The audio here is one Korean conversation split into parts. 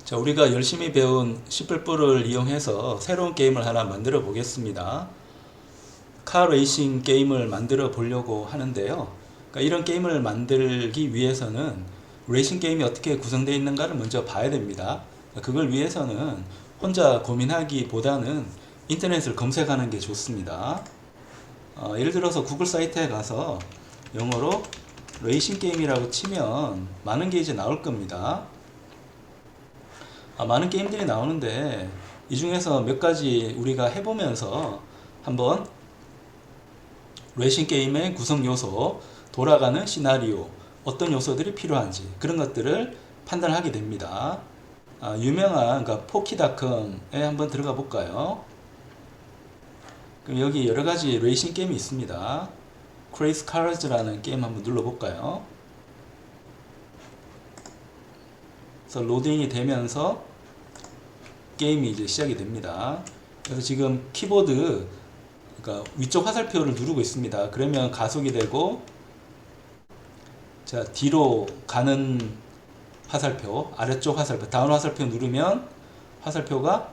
자, 우리가 열심히 배운 C++을 이용해서 새로운 게임을 하나 만들어 보겠습니다. 카 레이싱 게임을 만들어 보려고 하는데요. 그러니까 이런 게임을 만들기 위해서는 레이싱 게임이 어떻게 구성되어 있는가를 먼저 봐야 됩니다. 그걸 위해서는 혼자 고민하기보다는 인터넷을 검색하는 게 좋습니다. 예를 들어서 구글 사이트에 가서 영어로 레이싱 게임이라고 치면 많은 게 이제 나올 겁니다. 많은 게임들이 나오는데 이 중에서 몇 가지 우리가 해보면서 한번 레이싱 게임의 구성 요소, 돌아가는 시나리오, 어떤 요소들이 필요한지 그런 것들을 판단하게 됩니다. 유명한 그러니까 포키닷컴에 한번 들어가 볼까요? 그럼 여기 여러 가지 레이싱 게임이 있습니다. 크레이스 카즈라는 게임 한번 눌러볼까요? 그래서 로딩이 되면서 게임이 이제 시작이 됩니다. 그래서 지금 키보드 그러니까 위쪽 화살표를 누르고 있습니다. 그러면 가속이 되고, 자 뒤로 가는 화살표, 아래쪽 화살표, 다운 화살표 누르면 화살표가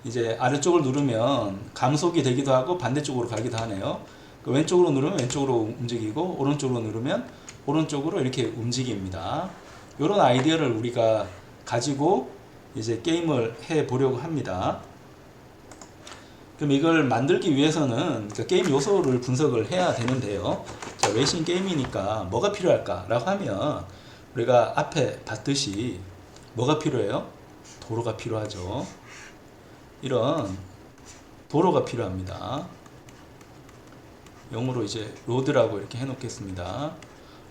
이제 아래쪽을 누르면 감속이 되기도 하고 반대쪽으로 가기도 하네요. 왼쪽으로 누르면 왼쪽으로 움직이고 오른쪽으로 누르면 오른쪽으로 이렇게 움직입니다. 이런 아이디어를 우리가 가지고 이제 게임을 해 보려고 합니다. 그럼 이걸 만들기 위해서는 게임 요소를 분석을 해야 되는데요. 자, 레이싱 게임이니까 뭐가 필요할까라고 하면 우리가 앞에 봤듯이 뭐가 필요해요? 도로가 필요하죠. 이런 도로가 필요합니다. 영어로 이제 로드라고 이렇게 해놓겠습니다.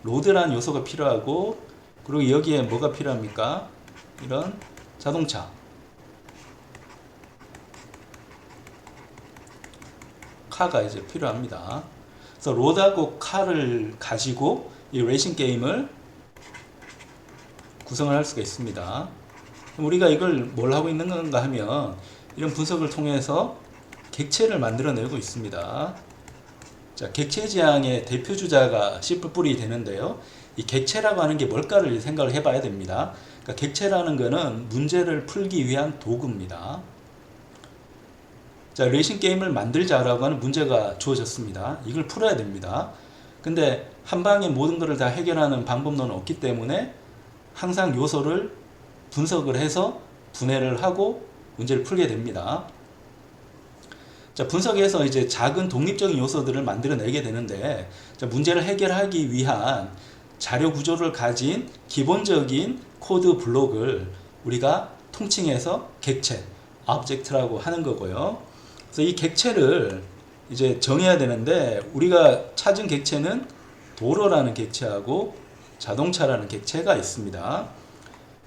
로드라는 요소가 필요하고, 그리고 여기에 뭐가 필요합니까? 이런 자동차, 카가 이제 필요합니다. 그래서 로드하고 카를 가지고 이 레이싱 게임을 구성을 할 수가 있습니다. 그럼 우리가 이걸 뭘 하고 있는 건가 하면 이런 분석을 통해서 객체를 만들어내고 있습니다. 자, 객체 지향의 대표 주자가 C++이 되는데요. 이 객체라고 하는 게 뭘까를 생각을 해봐야 됩니다. 그러니까 객체라는 것은 문제를 풀기 위한 도구입니다. 자, 레이싱 게임을 만들자라고 하는 문제가 주어졌습니다. 이걸 풀어야 됩니다. 근데 한 방에 모든 것을 다 해결하는 방법론은 없기 때문에 항상 요소를 분석을 해서 분해를 하고 문제를 풀게 됩니다. 자, 분석해서 이제 작은 독립적인 요소들을 만들어내게 되는데, 자, 문제를 해결하기 위한 자료 구조를 가진 기본적인 코드 블록을 우리가 통칭해서 객체, object라고 하는 거고요. 그래서 이 객체를 이제 정해야 되는데, 우리가 찾은 객체는 도로라는 객체하고 자동차라는 객체가 있습니다.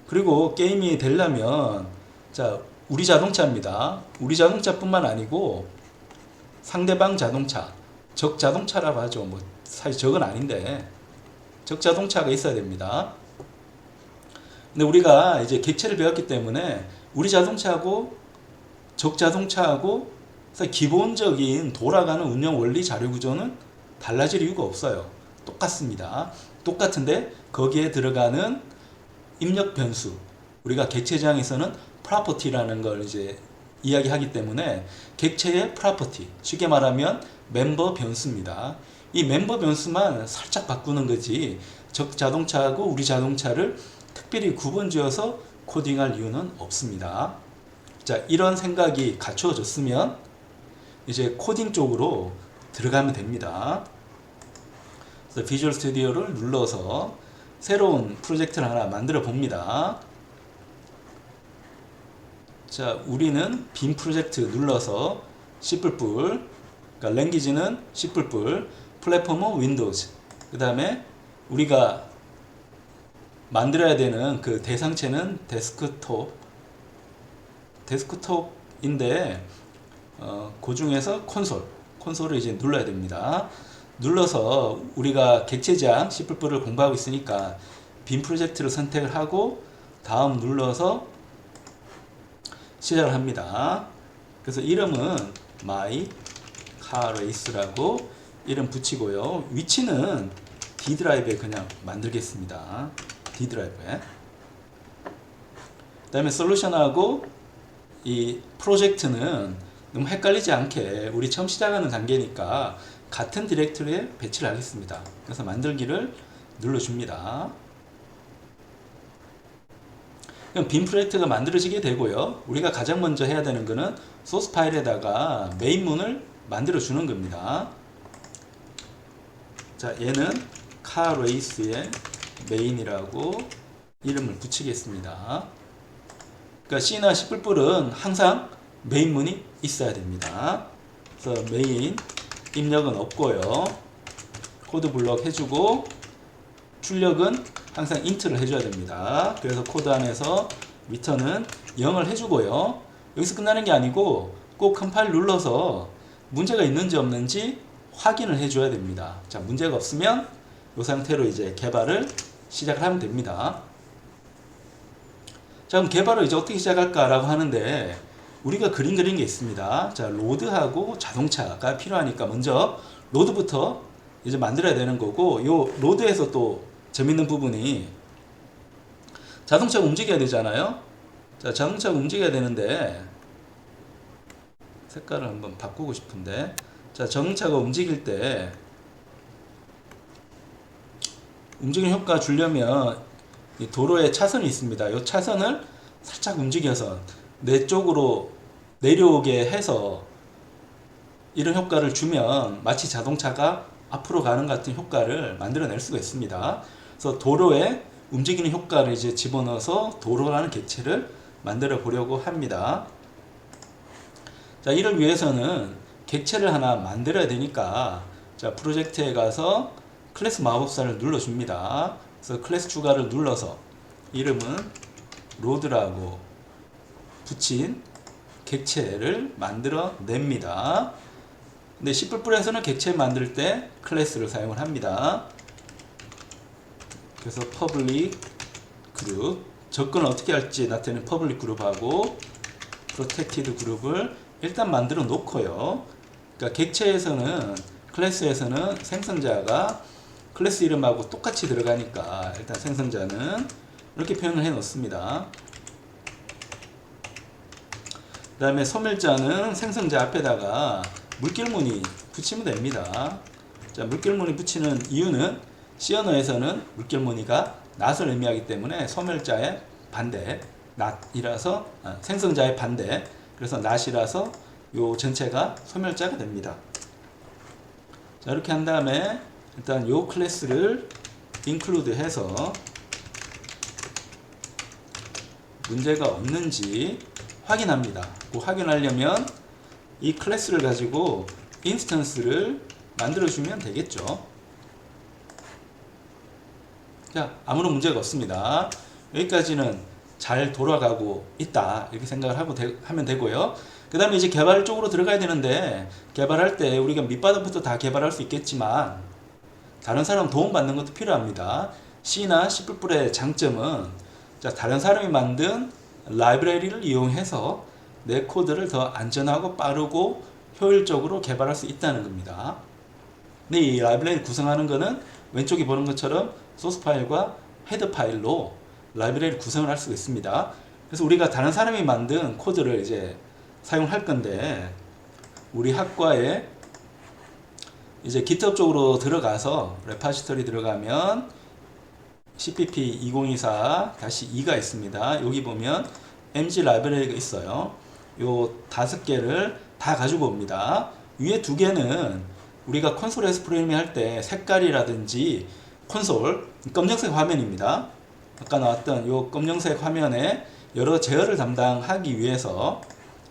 그리고 게임이 되려면, 자, 우리 자동차입니다. 우리 자동차뿐만 아니고 상대방 자동차, 적 자동차라고 하죠. 뭐 사실 적은 아닌데 적 자동차가 있어야 됩니다. 근데 우리가 이제 객체를 배웠기 때문에 우리 자동차하고 적 자동차하고 기본적인 돌아가는 운영 원리 자료 구조는 달라질 이유가 없어요. 똑같습니다. 똑같은데 거기에 들어가는 입력 변수, 우리가 객체 지향에서는 property라는 걸 이제 이야기하기 때문에 객체의 property, 쉽게 말하면 멤버 변수입니다. 이 멤버 변수만 살짝 바꾸는 거지 적 자동차하고 우리 자동차를 특별히 구분지어서 코딩할 이유는 없습니다. 자, 이런 생각이 갖추어졌으면 이제 코딩 쪽으로 들어가면 됩니다. 그래서 비주얼 스튜디오를 눌러서 새로운 프로젝트를 하나 만들어 봅니다. 자, 우리는 빔 프로젝트 눌러서 C++, 그러니까 랭귀지는 C++, 플랫폼은 윈도우즈, 그 다음에 우리가 만들어야 되는 그 대상체는 데스크톱인데 그 중에서 콘솔을 이제 눌러야 됩니다. 눌러서 우리가 객체 지향 C++를 공부하고 있으니까 빔 프로젝트를 선택을 하고 다음 눌러서 시작을 합니다. 그래서 이름은 my car race라고 이름 붙이고요. 위치는 D 드라이브에 그냥 만들겠습니다. D 드라이브에. 그 다음에 솔루션하고 이 프로젝트는 너무 헷갈리지 않게 우리 처음 시작하는 단계니까 같은 디렉토리에 배치를 하겠습니다. 그래서 만들기를 눌러줍니다. 그럼 빔 프로젝트가 만들어지게 되고요. 우리가 가장 먼저 해야 되는 거는 소스 파일에다가 메인문을 만들어 주는 겁니다. 자, 얘는 카레이스의 메인이라고 이름을 붙이겠습니다. 그러니까 C나 C++은 항상 메인문이 있어야 됩니다. 그래서 메인 입력은 없고요. 코드 블럭 해주고 출력은 항상 int를 해줘야 됩니다. 그래서 코드 안에서 return은 0을 해주고요. 여기서 끝나는 게 아니고 꼭 컴파일 눌러서 문제가 있는지 없는지 확인을 해줘야 됩니다. 자, 문제가 없으면 이 상태로 이제 개발을 시작을 하면 됩니다. 자, 그럼 개발을 이제 어떻게 시작할까라고 하는데 우리가 그린 게 있습니다. 자, 로드하고 자동차가 필요하니까 먼저 로드부터 이제 만들어야 되는 거고, 요 로드에서 또 재밌는 부분이 자동차가 움직여야 되잖아요. 자, 자동차가 움직여야 되는데 색깔을 한번 바꾸고 싶은데, 자, 자동차가 움직일 때 움직이는 효과 주려면 이 도로에 차선이 있습니다. 이 차선을 살짝 움직여서 내 쪽으로 내려오게 해서 이런 효과를 주면 마치 자동차가 앞으로 가는 같은 효과를 만들어낼 수가 있습니다. 그래서 도로에 움직이는 효과를 이제 집어넣어서 도로라는 객체를 만들어 보려고 합니다. 자, 이를 위해서는 객체를 하나 만들어야 되니까, 자, 프로젝트에 가서 클래스 마법사를 눌러줍니다. 그래서 클래스 추가를 눌러서 이름은 로드라고 붙인 객체를 만들어 냅니다. 근데 C++에서는 객체 만들 때 클래스를 사용을 합니다. 그래서 public group, 접근을 어떻게 할지 나타내는 public group하고 protected group을 일단 만들어 놓고요. 그러니까 객체에서는, 클래스에서는 생성자가 클래스 이름하고 똑같이 들어가니까 일단 생성자는 이렇게 표현을 해 놓습니다. 그 다음에 소멸자는 생성자 앞에다가 물결무늬 붙이면 됩니다. 자, 물결무늬 붙이는 이유는 C 언어에서는 물결무늬가 낫을 의미하기 때문에 소멸자의 반대, 낫이라서 생성자의 반대, 그래서 낫이라서 요 전체가 소멸자가 됩니다. 자, 이렇게 한 다음에 일단 요 클래스를 include 해서 문제가 없는지 확인합니다. 그 확인하려면 이 클래스를 가지고 인스턴스를 만들어주면 되겠죠. 자, 아무런 문제가 없습니다. 여기까지는 잘 돌아가고 있다, 이렇게 생각을 하면 되고요. 그 다음에 이제 개발 쪽으로 들어가야 되는데, 개발할 때 우리가 밑바닥부터 다 개발할 수 있겠지만 다른 사람 도움 받는 것도 필요합니다. C나 C++의 장점은, 자, 다른 사람이 만든 라이브러리를 이용해서 내 코드를 더 안전하고 빠르고 효율적으로 개발할 수 있다는 겁니다. 근데 이 라이브러리 구성하는 거는 왼쪽에 보는 것처럼 소스 파일과 헤더 파일로 라이브러리 구성을 할 수가 있습니다. 그래서 우리가 다른 사람이 만든 코드를 이제 사용할 건데, 우리 학과에 이제 GitHub 쪽으로 들어가서 레파지터리 들어가면 CPP 2024-2가 있습니다. 여기 보면 MG 라이브러리가 있어요. 요 5개를 다 가지고 옵니다. 위에 2개는 우리가 콘솔에서 프로그래밍 할 때 색깔이라든지 콘솔, 검정색 화면입니다. 아까 나왔던 요 검정색 화면에 여러 제어를 담당하기 위해서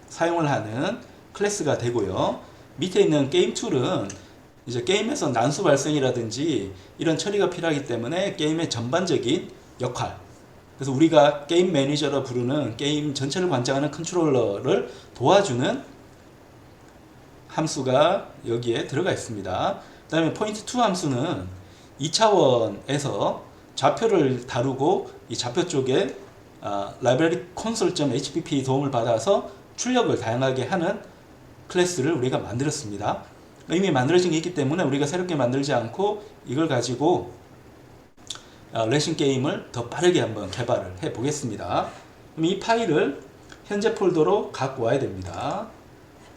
사용을 하는 클래스가 되고요. 밑에 있는 게임 툴은 이제 게임에서 난수 발생이라든지 이런 처리가 필요하기 때문에 게임의 전반적인 역할, 그래서 우리가 게임 매니저로 부르는 게임 전체를 관장하는 컨트롤러를 도와주는 함수가 여기에 들어가 있습니다. 그 다음에 point2 함수는 2차원에서 좌표를 다루고 이 좌표 쪽에 library console.hpp 도움을 받아서 출력을 다양하게 하는 클래스를 우리가 만들었습니다. 이미 만들어진 게 있기 때문에 우리가 새롭게 만들지 않고 이걸 가지고 레이싱 게임을 더 빠르게 한번 개발을 해 보겠습니다. 그럼 이 파일을 현재 폴더로 갖고 와야 됩니다.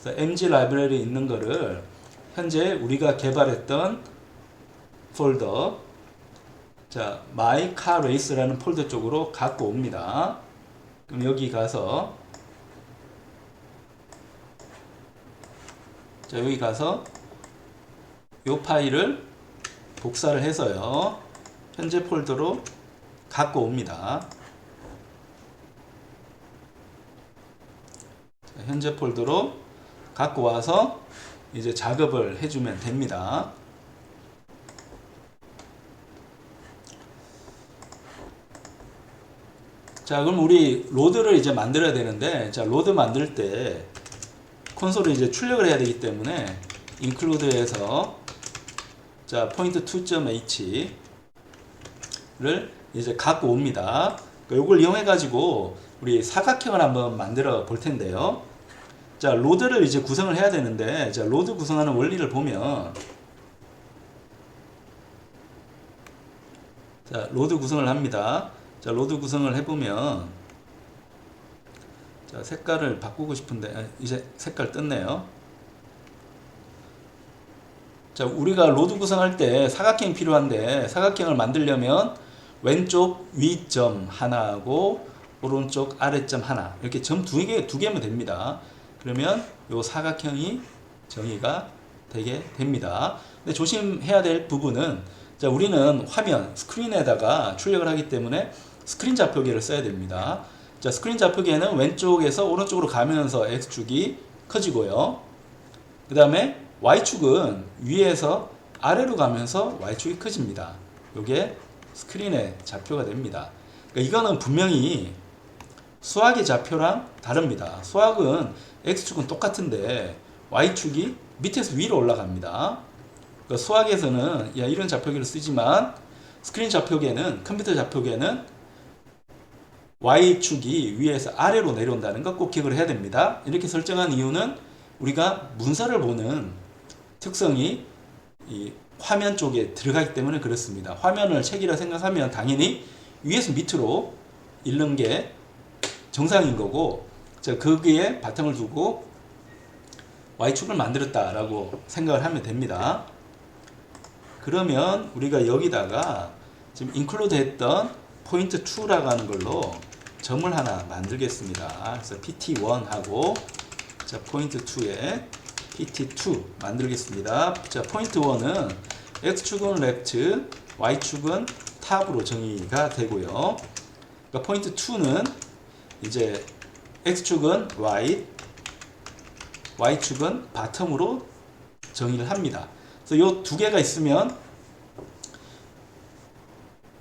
그래서 mg 라이브러리 있는 거를 현재 우리가 개발했던 폴더, 자, my car race라는 폴더 쪽으로 갖고 옵니다. 그럼 여기 가서, 자, 여기 가서 이 파일을 복사를 해서요, 현재 폴더로 갖고 옵니다. 자, 현재 폴더로 갖고 와서 이제 작업을 해주면 됩니다. 자, 그럼 우리 로드를 이제 만들어야 되는데, 자, 로드 만들 때 콘솔을 이제 출력을 해야 되기 때문에 include에서 자, point2.h를 이제 갖고 옵니다. 요걸 이용해 가지고 우리 사각형을 한번 만들어 볼 텐데요. 자, 로드를 이제 구성을 해야 되는데, 자, 로드 구성하는 원리를 보면, 자, 로드 구성을 합니다. 자, 로드 구성을 해보면, 자, 색깔을 바꾸고 싶은데, 이제 색깔 떴네요. 자, 우리가 로드 구성할 때 사각형이 필요한데, 사각형을 만들려면 왼쪽 위점 하나하고 오른쪽 아래점 하나, 이렇게 점 두 개면 됩니다. 그러면 요 사각형이 정의가 되게 됩니다. 근데 조심해야 될 부분은, 자, 우리는 화면 스크린에다가 출력을 하기 때문에 스크린 좌표계를 써야 됩니다. 자, 스크린 좌표계는 왼쪽에서 오른쪽으로 가면서 X축이 커지고요. 그 다음에 Y축은 위에서 아래로 가면서 Y축이 커집니다. 요게 스크린의 좌표가 됩니다. 그러니까 이거는 분명히 수학의 좌표랑 다릅니다. 수학은 X축은 똑같은데 Y축이 밑에서 위로 올라갑니다. 그러니까 수학에서는 이런 좌표계를 쓰지만 스크린 좌표계는, 컴퓨터 좌표계는 Y축이 위에서 아래로 내려온다는 거 꼭 기억을 해야 됩니다. 이렇게 설정한 이유는 우리가 문서를 보는 특성이 이 화면 쪽에 들어가기 때문에 그렇습니다. 화면을 책이라 생각하면 당연히 위에서 밑으로 읽는 게 정상인 거고, 자, 거기에 바탕을 두고 Y축을 만들었다라고 생각을 하면 됩니다. 그러면 우리가 여기다가 지금 include 했던 point2라고 하는 걸로 점을 하나 만들겠습니다. 그래서 pt1하고, 자, point2에 pt2 만들겠습니다. 자, point1은 x축은 left, y축은 탑으로 정의가 되고요. 그러니까 point2는 이제 x축은 right, y축은 bottom으로 정의를 합니다. 그래서 요 두 개가 있으면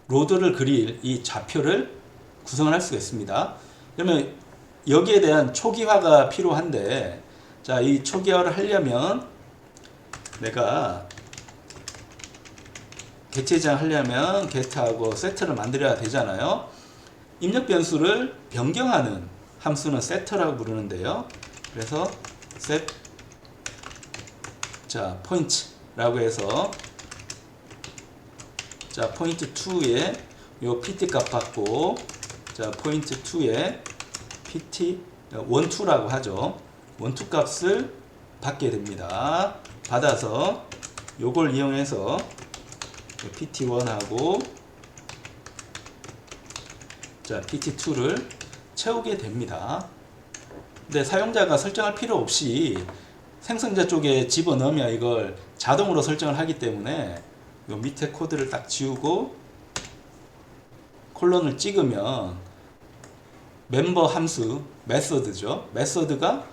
로드를 그릴 이 좌표를 구성을 할 수가 있습니다. 그러면 여기에 대한 초기화가 필요한데, 자, 이 초기화를 하려면 내가 객체 저장하려면 get하고 set를 만들어야 되잖아요. 입력 변수를 변경하는 함수는 set라고 부르는데요. 그래서 set, 자, point라고 해서, 자, point2에 요 pt 값 받고, 자, point2에 pt 12라고 하죠. 12 값을 받게 됩니다. 받아서 요걸 이용해서 pt1하고, 자, pt2를 채우게 됩니다. 근데 사용자가 설정할 필요 없이 생성자 쪽에 집어넣으면 이걸 자동으로 설정을 하기 때문에 요 밑에 코드를 딱 지우고 콜론을 찍으면 멤버 함수 메서드죠. 메서드가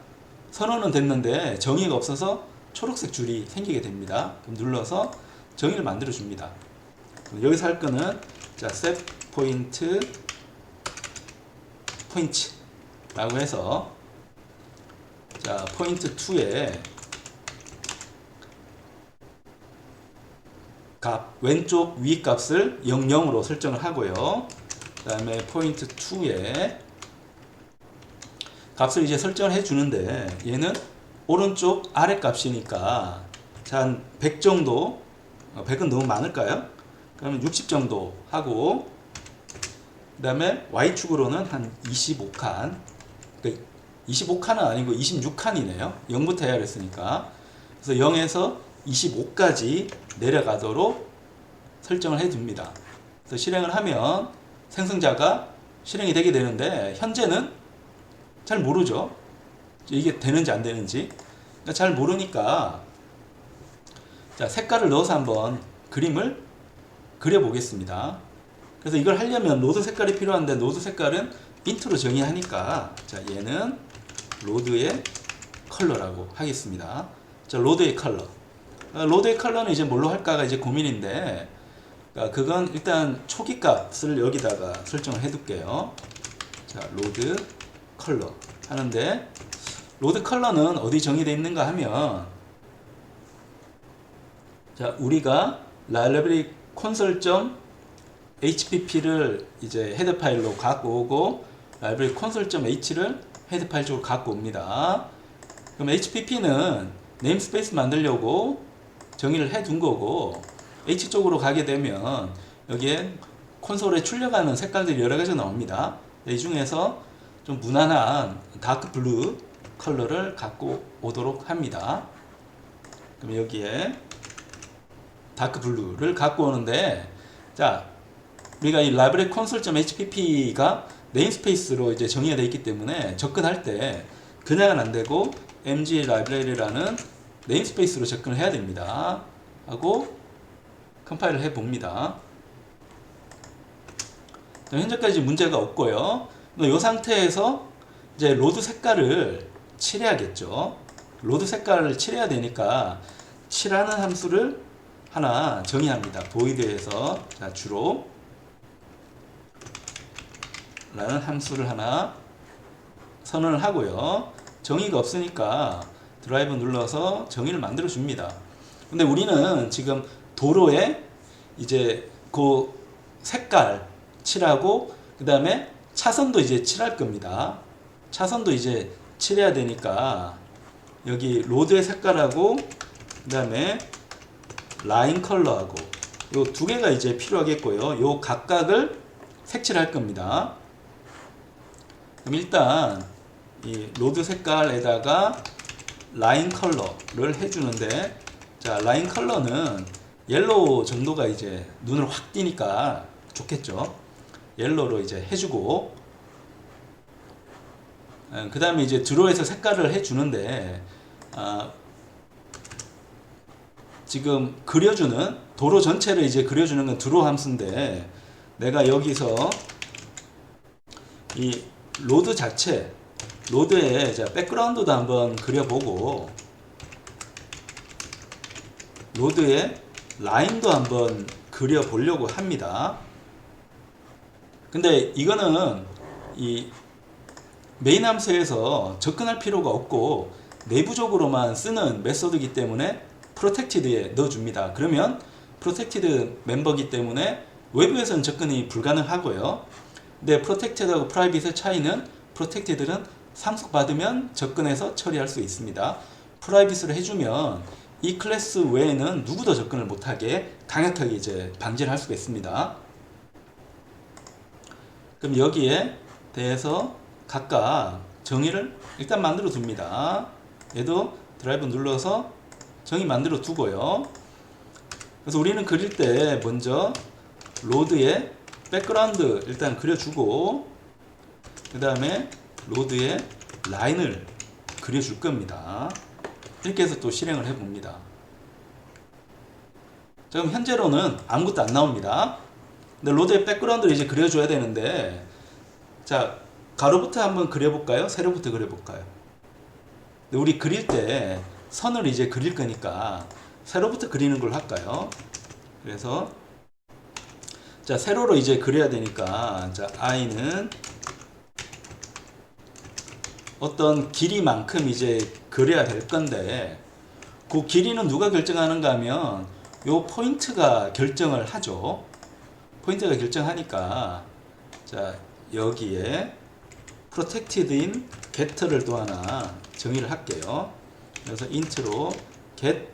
선언은 됐는데 정의가 없어서 초록색 줄이 생기게 됩니다. 그럼 눌러서 정의를 만들어 줍니다. 여기서 할 거는, 자, set point 라고 해서, 자, point2에 값, 왼쪽 위 값을 00으로 설정을 하고요. 그 다음에 point2에 값을 이제 설정을 해 주는데, 얘는 오른쪽 아래 값이니까 한 100 정도, 100은 너무 많을까요? 그러면 60 정도 하고, 그 다음에 Y축으로는 한 25칸. 그러니까 25칸은 아니고 26칸이네요. 0부터 해야 했으니까. 그래서 0에서 25까지 내려가도록 설정을 해 둡니다. 그래서 실행을 하면 생성자가 실행이 되게 되는데, 현재는 잘 모르죠. 이게 되는지 안 되는지. 그러니까 잘 모르니까, 자, 색깔을 넣어서 한번 그림을 그려보겠습니다. 그래서 이걸 하려면 로드 색깔이 필요한데, 로드 색깔은 인트로 정의하니까, 자, 얘는 로드의 컬러라고 하겠습니다. 자, 로드의 컬러. 로드의 컬러는 이제 뭘로 할까가 이제 고민인데, 그건 일단 초기 값을 여기다가 설정을 해 둘게요. 자, 로드 컬러 하는데, 로드 컬러는 어디 정의되어 있는가 하면, 자, 우리가 라이브러리 console.hpp를 이제 헤더 파일로 갖고 오고, 라이브러리 console.h를 헤더 파일 쪽으로 갖고 옵니다. 그럼 hpp는 네임스페이스 만들려고 정의를 해 둔 거고, H 쪽으로 가게 되면 여기에 콘솔에 출력하는 색깔들이 여러 가지가 나옵니다. 이 중에서 좀 무난한 다크 블루 컬러를 갖고 오도록 합니다. 그럼 여기에 다크 블루를 갖고 오는데, 자, 우리가 이 library console.hpp가 네임스페이스로 이제 정의가 되어 있기 때문에 접근할 때 그냥은 안 되고 mg library라는 네임스페이스로 접근을 해야 됩니다. 하고 컴파일을 해 봅니다. 현재까지 문제가 없고요. 이 상태에서 이제 로드 색깔을 칠해야겠죠. 로드 색깔을 칠해야 되니까 칠하는 함수를 하나 정의합니다. void에서, 자, 주로 라는 함수를 하나 선언을 하고요. 정의가 없으니까 드라이브 눌러서 정의를 만들어 줍니다. 근데 우리는 지금 도로에 이제 그 색깔 칠하고, 그 다음에 차선도 이제 칠할 겁니다. 차선도 이제 칠해야 되니까 여기 로드의 색깔하고, 그 다음에 라인 컬러하고 요 두 개가 이제 필요하겠고요. 요 각각을 색칠할 겁니다. 그럼 일단 이 로드 색깔에다가 라인 컬러를 해주는데, 자, 라인 컬러는 옐로우 정도가 이제 눈을 확 띄니까 좋겠죠. 옐로우로 이제 해주고, 그 다음에 이제 드로에서 색깔을 해주는데, 지금 그려주는 도로 전체를 이제 그려주는 건 드로 함수인데, 내가 여기서 이 로드 자체, 로드에 백그라운드도 한번 그려보고, 로드에 라인도 한번 그려보려고 합니다. 근데 이거는 이 메인 함수에서 접근할 필요가 없고 내부적으로만 쓰는 메소드이기 때문에 프로텍티드에 넣어줍니다. 그러면 프로텍티드 멤버이기 때문에 외부에서는 접근이 불가능하고요. 근데 프로텍티드하고 프라이빗의 차이는, 프로텍티드는 상속받으면 접근해서 처리할 수 있습니다. 프라이빗으로 해주면 이 클래스 외에는 누구도 접근을 못하게 강력하게 이제 방지를 할 수가 있습니다. 그럼 여기에 대해서 각각 정의를 일단 만들어 둡니다. 얘도 드라이브 눌러서 정의 만들어 두고요. 그래서 우리는 그릴 때 먼저 로드에 백그라운드 일단 그려주고, 그 다음에 로드에 라인을 그려줄 겁니다. 이렇게 해서 또 실행을 해봅니다. 자, 그럼 현재로는 아무것도 안 나옵니다. 근데 로드에 백그라운드를 이제 그려줘야 되는데, 자, 가로부터 한번 그려볼까요? 세로부터 그려볼까요? 근데 우리 그릴 때 선을 이제 그릴 거니까 세로부터 그리는 걸 할까요? 그래서 자, 세로로 이제 그려야 되니까, 자, i는 어떤 길이만큼 이제 그려야 될 건데, 그 길이는 누가 결정하는가 하면 요 포인트가 결정을 하죠. 포인트가 결정하니까, 자, 여기에 protected인 get를 또 하나 정의를 할게요. 그래서 int로 get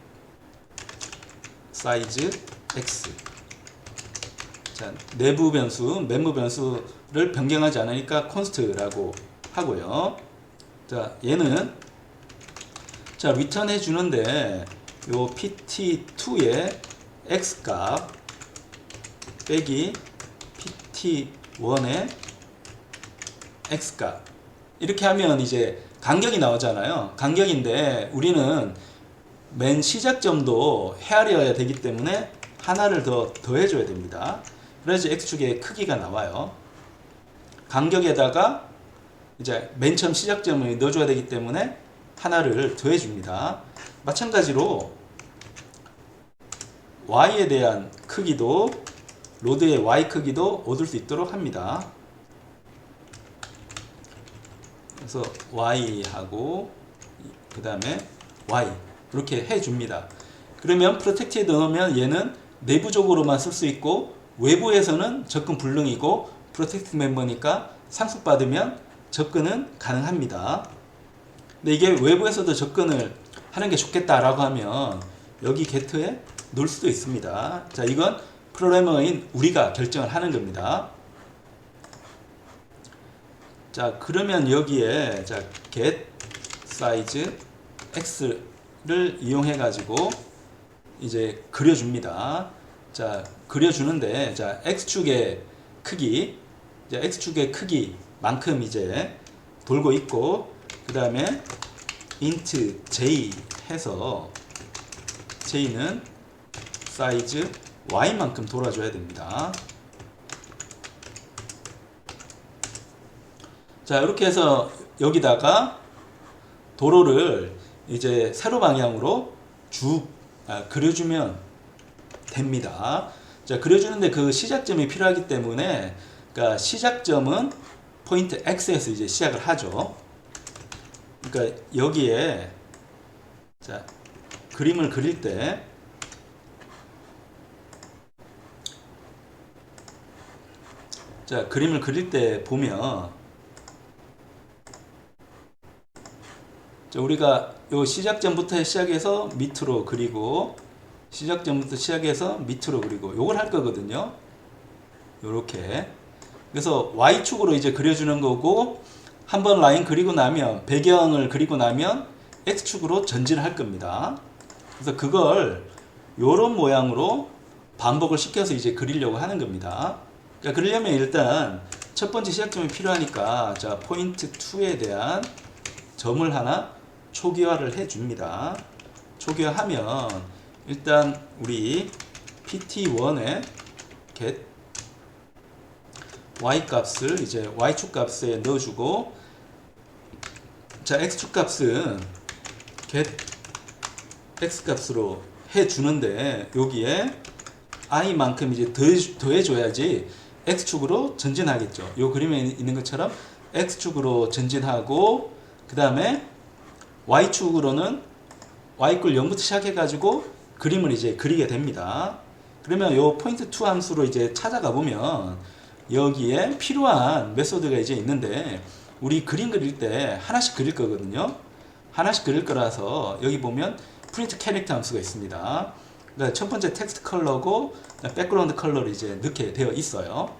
size x. 자, 내부 변수, 맨무 변수를 변경하지 않으니까 const라고 하고요. 자, 얘는 자, return 해 주는데 요 pt2의 x 값 빼기 pt1의 x 값 이렇게 하면 이제 간격이 나오잖아요. 간격인데 우리는 맨 시작점도 헤아려야 되기 때문에 하나를 더 더해줘야 됩니다. 그래야지 x축의 크기가 나와요. 간격에다가 이제 맨 처음 시작점을 넣어줘야 되기 때문에 하나를 더해줍니다. 마찬가지로 y에 대한 크기도 로드의 y 크기도 얻을 수 있도록 합니다. 그래서 y하고 그 다음에 y 이렇게 해줍니다. 그러면 프로텍티드 넣으면 얘는 내부적으로만 쓸 수 있고 외부에서는 접근 불능이고 프로텍티드 멤버니까 상속받으면 접근은 가능합니다. 근데 이게 외부에서도 접근을 하는 게 좋겠다라고 하면 여기 get에 넣을 수도 있습니다. 자, 이건 프로그래머인 우리가 결정을 하는 겁니다. 자, 그러면 여기에 자, get size x를 이용해 가지고 이제 그려줍니다. 자, 그려주는데 자, x축의 크기, 이제 x축의 크기만큼 이제 돌고 있고 그 다음에 int j 해서 j는 사이즈 y만큼 돌아줘야 됩니다. 자, 이렇게 해서 여기다가 도로를 이제 세로 방향으로 쭉 그려주면 됩니다. 자, 그려주는데 그 시작점이 필요하기 때문에 그러니까 시작점은 포인트 X에서 이제 시작을 하죠. 그러니까 여기에 자, 그림을 그릴 때 자, 그림을 그릴 때 보면 자, 우리가 요 시작점부터 시작해서 밑으로 그리고 시작점부터 시작해서 밑으로 그리고 요걸 할 거거든요. 요렇게. 그래서 Y축으로 이제 그려주는 거고 한번 라인 그리고 나면 배경을 그리고 나면 X축으로 전진을 할 겁니다. 그래서 그걸 요런 모양으로 반복을 시켜서 이제 그리려고 하는 겁니다. 그러니까 그러려면 일단 첫 번째 시작점이 필요하니까 자, 포인트 2에 대한 점을 하나 초기화를 해 줍니다. 초기화하면 일단 우리 pt1에 get y 값을 이제 y축 값에 넣어주고 자, x축 값은 get x 값으로 해 주는데 여기에 i만큼 이제 더해 줘야지 x축으로 전진하겠죠. 요 그림에 있는 것처럼 x축으로 전진하고 그 다음에 y축으로는 y꼴 0부터 시작해 가지고 그림을 이제 그리게 됩니다. 그러면 요 포인트 2 함수로 이제 찾아가 보면 여기에 필요한 메소드가 이제 있는데 우리 그림 그릴 때 하나씩 그릴 거거든요. 하나씩 그릴 거라서 여기 보면 프린트 캐릭터 함수가 있습니다. 그러니까 첫 번째 텍스트 컬러고 백그라운드 컬러를 이제 넣게 되어 있어요.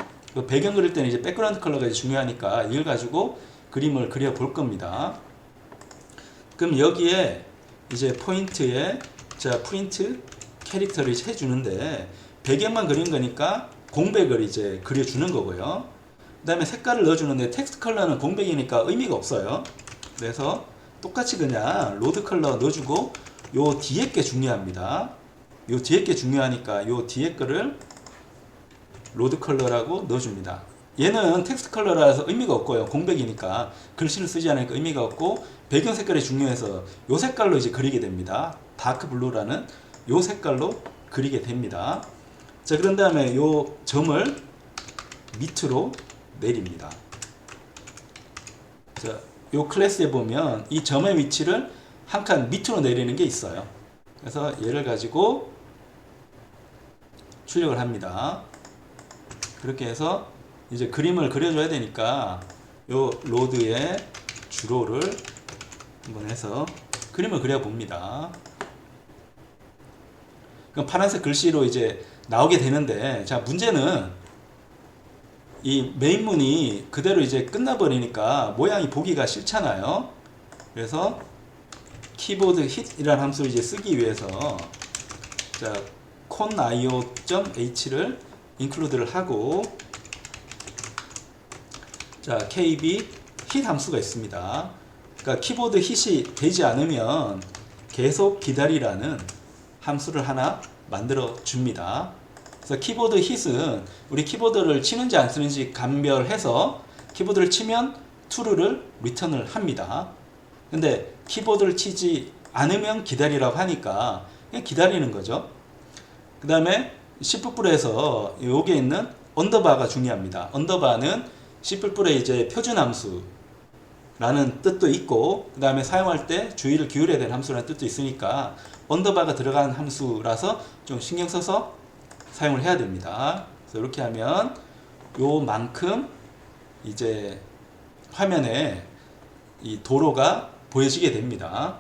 배경 그릴 때는 이제 백그라운드 컬러가 이제 중요하니까 이걸 가지고 그림을 그려 볼 겁니다. 그럼 여기에 이제 포인트에 자, 프린트 캐릭터를 해주는데 배경만 그린 거니까 공백을 이제 그려주는 거고요. 그 다음에 색깔을 넣어주는데 텍스트 컬러는 공백이니까 의미가 없어요. 그래서 똑같이 그냥 로드 컬러 넣어주고 요 뒤에 게 중요합니다. 요 뒤에 게 중요하니까 요 뒤에 거를 로드 컬러라고 넣어줍니다. 얘는 텍스트 컬러라서 의미가 없고요. 공백이니까 글씨를 쓰지 않으니까 의미가 없고 배경 색깔이 중요해서 요 색깔로 이제 그리게 됩니다. 다크 블루라는 요 색깔로 그리게 됩니다. 자, 그런 다음에 요 점을 밑으로 내립니다. 자, 요 클래스에 보면 이 점의 위치를 한 칸 밑으로 내리는 게 있어요. 그래서 얘를 가지고 출력을 합니다. 그렇게 해서 이제 그림을 그려줘야 되니까 요 로드의 주로를 한번 해서 그림을 그려봅니다. 그럼 파란색 글씨로 이제 나오게 되는데 자, 문제는 이 메인문이 그대로 이제 끝나버리니까 모양이 보기가 싫잖아요. 그래서 키보드 hit이라는 함수를 이제 쓰기 위해서 자 conio.h를 include를 하고 자 kb hit 함수가 있습니다. 그러니까 키보드 hit이 되지 않으면 계속 기다리라는 함수를 하나 만들어 줍니다. 그래서 키보드 hit은 우리 키보드를 치는지 안 치는지 감별해서 키보드를 치면 true를 리턴을 합니다. 근데 키보드를 치지 않으면 기다리라고 하니까 그냥 기다리는 거죠. 그 다음에 C++에서 여기에 있는 언더바가 중요합니다. 언더바는 C++의 이제 표준 함수라는 뜻도 있고, 그 다음에 사용할 때 주의를 기울여야 되는 함수라는 뜻도 있으니까 언더바가 들어간 함수라서 좀 신경 써서 사용을 해야 됩니다. 그래서 이렇게 하면 요만큼 이제 화면에 이 도로가 보여지게 됩니다.